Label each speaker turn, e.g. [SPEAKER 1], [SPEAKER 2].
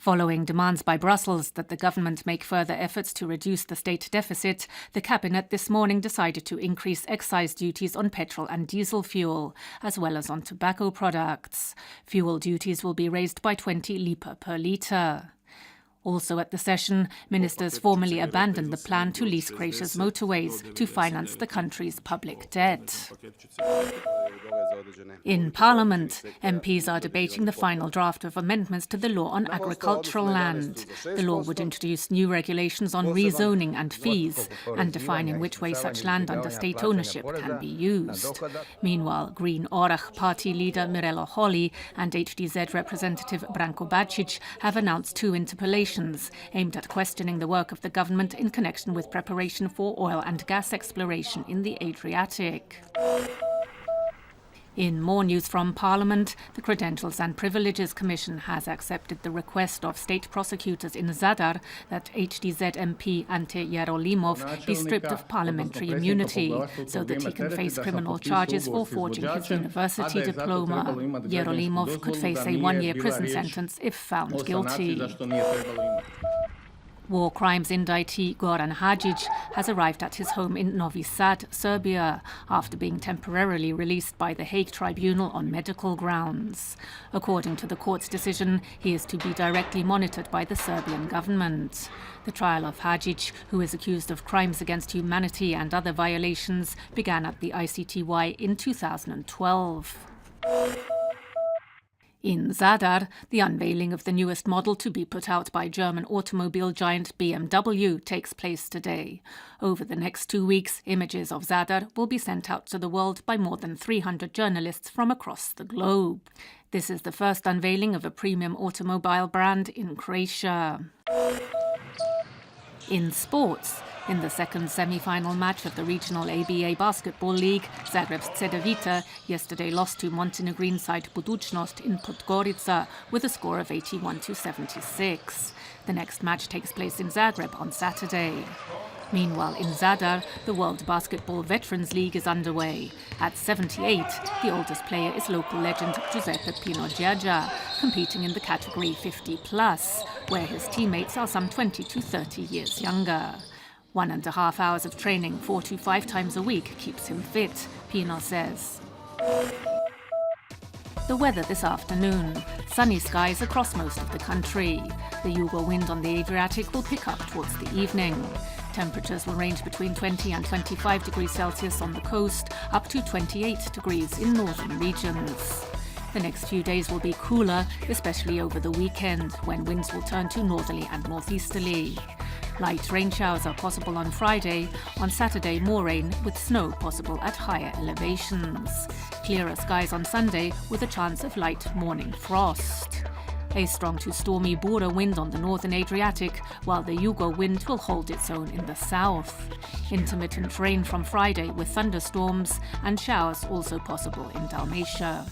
[SPEAKER 1] Following demands by Brussels that the government make further efforts to reduce the state deficit, the cabinet this morning decided to increase excise duties on petrol and diesel fuel, as well as on tobacco products. Fuel duties will be raised by 20 lipa per litre. Also at the session, ministers formally abandoned the plan to lease Croatia's motorways to finance the country's public debt. In Parliament, MPs are debating the final draft of amendments to the law on agricultural land. The law would introduce new regulations on rezoning and fees, and defining which way such land under state ownership can be used. Meanwhile, Green Orach party leader Mirela Holy and HDZ representative Branko Bačić have announced 2 interpellations aimed at questioning the work of the government in connection with preparation for oil and gas exploration in the Adriatic. In more news from Parliament, the Credentials and Privileges Commission has accepted the request of state prosecutors in Zadar that HDZ MP Ante Jerolimov be stripped of parliamentary immunity so that he can face criminal charges for forging his university diploma. Jerolimov could face a 1-year prison sentence if found guilty. War crimes indictee Goran Hadžić has arrived at his home in Novi Sad, Serbia, after being temporarily released by the Hague Tribunal on medical grounds. According to the court's decision, he is to be directly monitored by the Serbian government. The trial of Hadžić, who is accused of crimes against humanity and other violations, began at the ICTY in 2012. In Zadar, the unveiling of the newest model to be put out by German automobile giant BMW takes place today. Over the next 2 weeks, images of Zadar will be sent out to the world by more than 300 journalists from across the globe. This is the first unveiling of a premium automobile brand in Croatia. In sports, in the second semi-final match of the regional ABA Basketball League, Zagreb's Cedevita yesterday lost to Montenegrin side Budućnost in Podgorica with a score of 81-76. The next match takes place in Zagreb on Saturday. Meanwhile, in Zadar, the World Basketball Veterans League is underway. At 78, the oldest player is local legend Giuseppe Pino Giorgia, competing in the category 50+, where his teammates are some 20 to 30 years younger. 1.5 hours of training 4 to 5 times a week keeps him fit, Pino says. The weather this afternoon. Sunny skies across most of the country. The Jugo wind on the Adriatic will pick up towards the evening. Temperatures will range between 20 and 25 degrees Celsius on the coast, up to 28 degrees in northern regions. The next few days will be cooler, especially over the weekend, when winds will turn to northerly and northeasterly. Light rain showers are possible on Friday. On Saturday, more rain with snow possible at higher elevations. Clearer skies on Sunday with a chance of light morning frost. A strong to stormy Bura wind on the northern Adriatic, while the Jugo wind will hold its own in the south. Intermittent rain from Friday with thunderstorms and showers also possible in Dalmatia.